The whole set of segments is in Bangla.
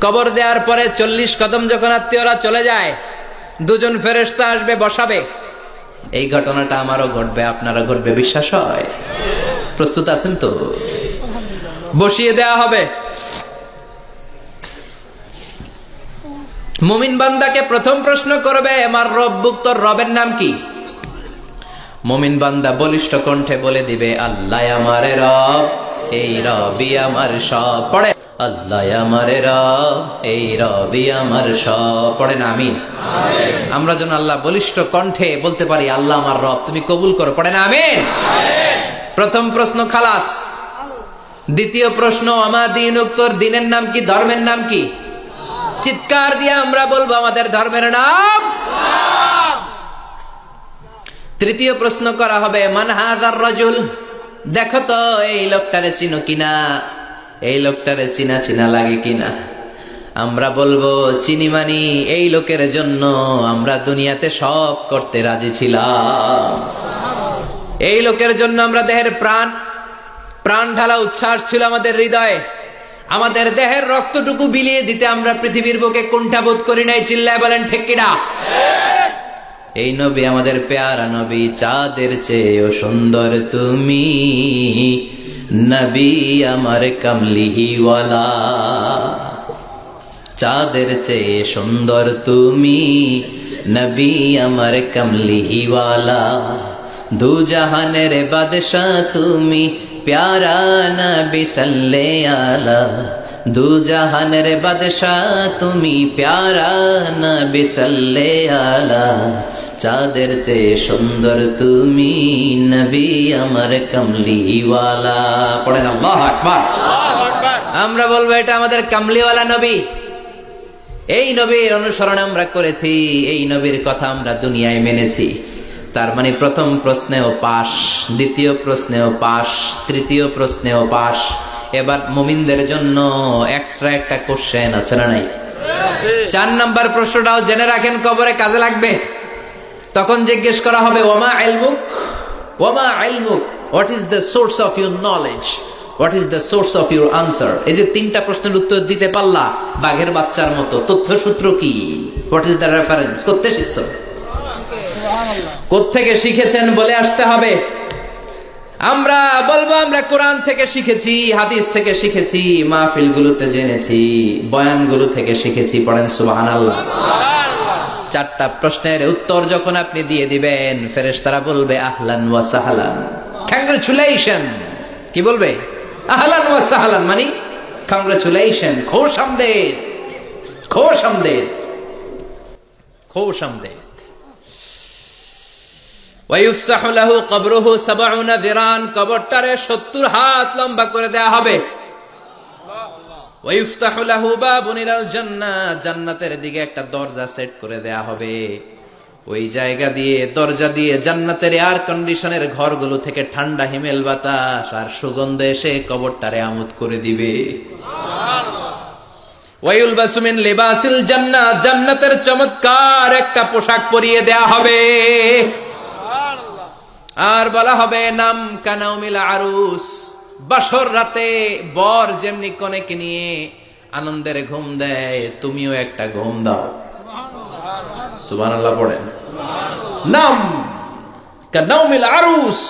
কবর দেওয়ার পরে 40 কদম যখন আত্মীয়রা চলে যায়, দুজন ফেরেশতা আসবে, বসাবে। এই ঘটনাটা আমারও ঘটবে, আপনারও ঘটবে, বিশ্বাস হয়? প্রস্তুত আছেন তো? বসিয়ে দেয়া হবে। মুমিন বান্দাকে প্রথম প্রশ্ন করবে, আমার রব্বুক, তোর রবের নাম কি? মুমিন বান্দা বলিষ্ঠ কণ্ঠে বলে দিবে, আল্লাহ আমারে রব, এই রবি আমার সব। পড়ে, আল্লাহ আমারে রব, এই রবি আমার সব। পড়েন আমিন। আমরা যেন আল্লাহ বলিষ্ঠ কণ্ঠে বলতে পারি, আল্লাহ আমার রব, তুমি কবুল করো। পড়েন আমিন। প্রথম প্রশ্ন খালাস। দ্বিতীয় প্রশ্ন, আমা দীনুক, তোর দিনের নাম কি, ধর্মের নাম কি? চিৎকার দিয়ে আমরা বলবো, আমাদের ধর্মের নাম। তৃতীয় প্রশ্ন করা হবে, মান হাযার রাজুল, দেখো তো এই লোকটারে চিনো কিনা, এই লোকটারে চিনা চিনা লাগে কিনা। আমরা বলবো, চিনি মানি, এই লোকের জন্য আমরা দুনিয়াতে সব করতে রাজি ছিলাম। এই লোকের জন্য আমরা দেহের প্রাণ ঢালা উচ্ছ্বাস ছিল আমাদের হৃদয়ে। আমাদের দেহের রক্তটুকু বিলিয়ে দিতে আমরা পৃথিবীর বুকে কুণ্ঠাবোধ করি নাই। চিল্লায় বলেন ঠিক কিনা? এই নবী আমাদের পেয়ারা নবী, চাঁদের চেয়েও সুন্দর তুমি, নবী আমার কামলিওয়ালা। চাঁদের চেয়ে সুন্দর তুমি, নবী আমার কামলিওয়ালা। দু জাহানের বাদশাহ তুমি, প্যারা নবী সাল্লে আলা। দু জাহানের বাদশাহ তুমি, প্যারা নবী সাল্লে আলা। চাঁদের চেয়ে সুন্দর তুমি, নবী আমার কামলিওয়ালা। পড়েন আল্লাহু আকবার। আমরা বলবো, এটা আমাদের কামলিওয়ালা নবী। এই নবীর অনুসরণ আমরা করেছি, এই নবীর কথা আমরা দুনিয়ায় মেনেছি। তার মানে প্রথম প্রশ্নেও পাস, দ্বিতীয় প্রশ্নেও পাস, তৃতীয় প্রশ্নেও পাস। এবার মুমিনদের জন্য এক্সট্রা একটা কোশ্চেন আছে না নাই? 4 নাম্বার প্রশ্নটাও জেনে রাখেন, কবরে কাজে লাগবে। তখন জিজ্ঞেস করা হবে, ওমা ইলমুক, ওমা ইলমুক, what is the source of your knowledge, what is the source of your answer. এই যে 3টা প্রশ্নের উত্তর দিতে পারলা বাঘের বাচ্চার মতো, তথ্যসূত্র কি, হোয়াট ইজ দ্য রেফারেন্স, করতে শিখছো, কোত্থেকে শিখেছেন বলে আসতে হবে। আমরা বলবো, আমরা কোরআন থেকে শিখেছি, হাদিস থেকে শিখেছি, মাহফিলগুলোতে জেনেছি, বয়ানগুলো থেকে শিখেছি। পড়েন সুবহানাল্লাহ। 4টা প্রশ্নের উত্তর যখন আপনি দিয়ে দিবেন, ফেরেশতারা বলবে আহলান ওয়া সাহলান, কংগ্রাচুলেশন। কি বলবে? আহলান ওয়া সাহলান মানে কংগ্রাচুলেশন, খোশ আমদেদ, খোশ আমদেদ, খোশ আমদেদ। ওয়ায়ুফসাহু লাহু কবরুহু 70 যিরান, কবরটারে 70 হাত লম্বা করে দেয়া হবে। ওয়ায়ুফতাহু লাহু বাবুন ইলাল জান্নাহ, জান্নাতের দিকে একটা দরজা সেট করে দেয়া হবে। ওই জায়গা দিয়ে, দরজা দিয়ে জান্নাতের এয়ার কন্ডিশনের ঘরগুলো থেকে ঠান্ডা হিমেল বাতাস আর সুগন্ধ এসে কবরটারে আমোদ করে দিবে। ওয়ায়ুলবাসু মিন লিবাসিল জান্নাহ, জান্নাতের চমৎকার একটা পোশাক পরিয়ে দেয়া হবে। আর বলা হবে, নাম কানাউমিল আরুস, বাসর রাতে বর যেমনি কনেকে নিয়ে আনন্দের ঘুম দেয়, তুমিও একটা ঘুম দাও। সুবহানাল্লাহ পড়েন। নাম কানাউমিল আরুস,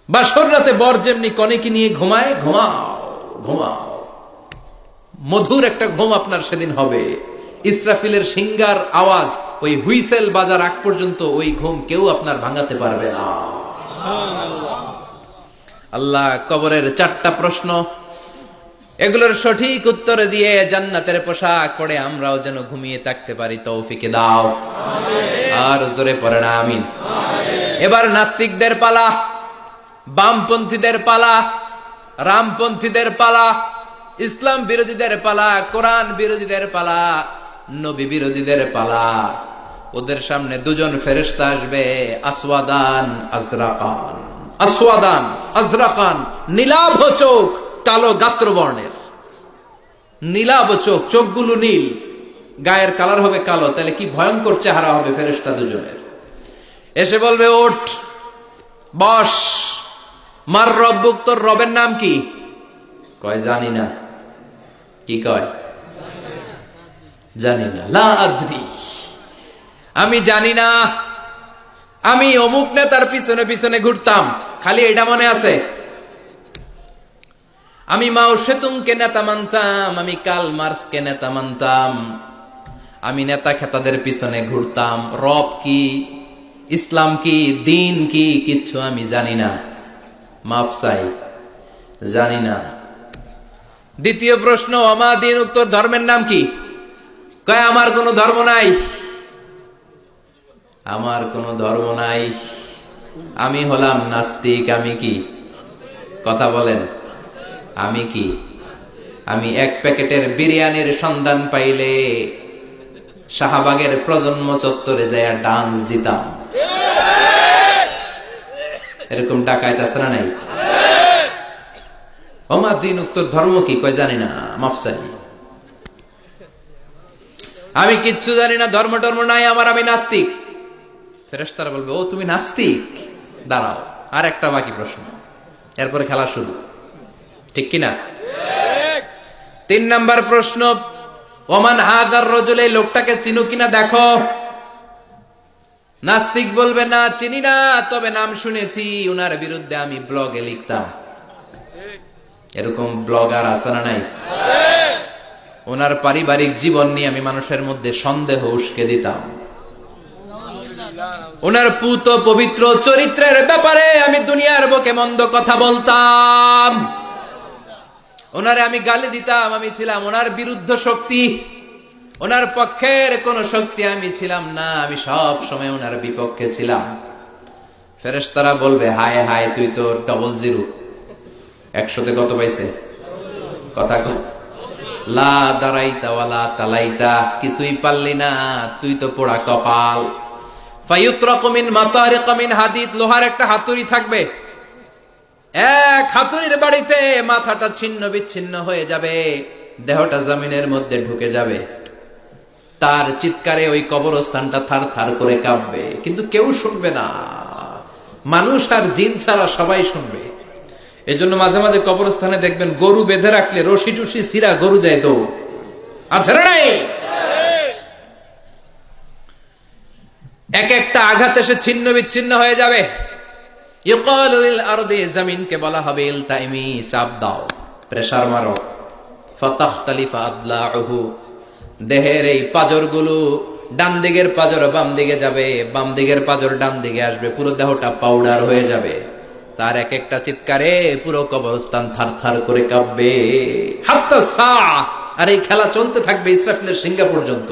বাসর রাতে বর যেমনি কনেকে নিয়ে ঘুমায়, ঘুমাও ঘুমাও। মধুর একটা ঘুম আপনার সেদিন হবে। ইসরাফিলের সিঙ্গার আওয়াজ, ওই হুইসেল বাজার আগ পর্যন্ত ওই ঘুম কেউ আপনার ভাঙাতে পারবে না। আল্লাহ কবরের 4টা প্রশ্ন, এগুলোর সঠিক উত্তর দিয়ে জান্নাতের পোশাক পরে আমরাও যেন ঘুমিয়ে থাকতে পারি, তৌফিক দাও। আর জোরে পড়েন আমিন। এবার নাস্তিকদের পালা, বামপন্থীদের পালা, রামপন্থীদের পালা, ইসলাম বিরোধীদের পালা, কোরআন বিরোধীদের পালা, নবী বিরোধীদের পালা। ওদের সামনে 2জন ফেরেশতা আসবে, আসওয়াদান আজরাকান। আসওয়াদান আজরাকান, নীলাভ চোখ, কালো গাত্র বর্ণের। নীলাভ চোখ, চোখগুলো নীল, গায়ের কালার হবে কালো। তাহলে কি ভয়ঙ্কর চেহারা হবে ফেরেশতা 2জনের। এসে বলবে, ওঠ, বস। মার রব্বুক, তোর রবের নাম কি? কয় জানি না। কি কয়? জানি না, লা আদ্রি, আমি জানি না। আমি অমুক নেতার পিছনে পিছনে ঘুরতাম, খালি এটা মনে আছে। আমি মাও সেতুংকে নেতা মানতাম, আমি কার্ল মার্কসকে নেতা মানতাম, আমি নেতা খেতাদের পিছনে ঘুরতাম। রব কি, ইসলাম কি, দিন কি, কিচ্ছু আমি জানি না। মাফ চাই, জানি না। দ্বিতীয় প্রশ্ন, আমা দিন, উত্তর ধর্মের নাম কি? কয় আমার কোনো ধর্ম নাই, আমার কোনো ধর্ম নাই, আমি হলাম নাস্তিক। আমি কি? কথা বলেন, আমি কি? আমি এক প্যাকেটের বিরিয়ানির সন্ধান পাইলে শাহবাগের প্রজন্ম চত্বরে যায় ডান্স দিতাম। এরকম ডাকাইত আছে না নাই? ওমা দিন, উত্তর ধর্ম কি? কয় জানি না, মাফসাই, আমি কিচ্ছু জানি না, ধর্ম টর্ম নাই আমার, আমি নাস্তিক। ফেরেশতারা বলবে, ও তুমি নাস্তিক, দাঁড়াও, আর একটা বাকি প্রশ্ন, এরপরে খেলা শুরু। ঠিক কিনা? 3 নাম্বার প্রশ্ন, ওমান হাদার রাজুল, এই লোকটাকে চিনো কিনা দেখো। নাস্তিক বলবে, না চিনি না, তবে নাম শুনেছি, উনার বিরুদ্ধে আমি ব্লগে লিখতাম। এরকম ব্লগার আছে না নাই? ওনার পারিবারিক জীবন নিয়ে আমি মানুষের মধ্যে সন্দেহ উস্কে দিতাম। ওনার পুত পবিত্র চরিত্রের ব্যাপারে আমি দুনিয়ার বুকে মন্দ কথা বলতাম। ওনারে আমি গালি দিতাম, আমি ছিলাম ওনার বিরুদ্ধ শক্তি, ওনার পক্ষের কোন শক্তি আমি ছিলাম না, আমি সব সময় ওনার বিপক্ষে ছিলাম। ফেরেশতারা বলবে, হায় হায়, তুই তো 00, 100তে কত পাইছে? কথা কর। লা দারাইতা ওয়ালা তালাইতা, কিছুই পারলি না, তুই তো পোড়া কপাল। ফায়ুতরাকু মিন মাতারিক মিন হাদিদ, লোহার একটা হাতুড়ি থাকবে, এক হাতুড়ির বাড়িতে মাথাটা ছিন্ন বিচ্ছিন্ন হয়ে যাবে, দেহটা জমিনের মধ্যে ঢুকে যাবে, তার চিৎকারে ওই কবরস্থানটা থার থার করে কাঁপবে, কিন্তু কেউ শুনবে না, মানুষ আর জিন ছাড়া সবাই শুনবে। এজন্য মাঝে মাঝে কবরস্থানে দেখবেন গরু বেঁধে রাখলে রশি টুসি সিরা গরু দেয় দৌড়, আছে না নাই? এক একটা আঘাত এসে ছিন্ন বিচ্ছিন্ন হয়ে যাবে। ইউকালু লিল আরদি, জমিনকে বলা হবে, ইলতাইমি, চাপ দাও, প্রেসার মারো। ফাতাখতালিফা আদলাউহু, দেহের এই পাজরগুলো, ডান দিকের পাজর বাম দিকে যাবে, বাম দিকের পাজর ডান দিকে আসবে, পুরো দেহটা পাউডার হয়ে যাবে। তার এক একটা চিৎকারে পুরো কবরস্থান থার থার করে কাঁপবে। হাত্তা সা, আর এই খেলা চলতে থাকবে ইসরাফিলের সিংহা পর্যন্ত।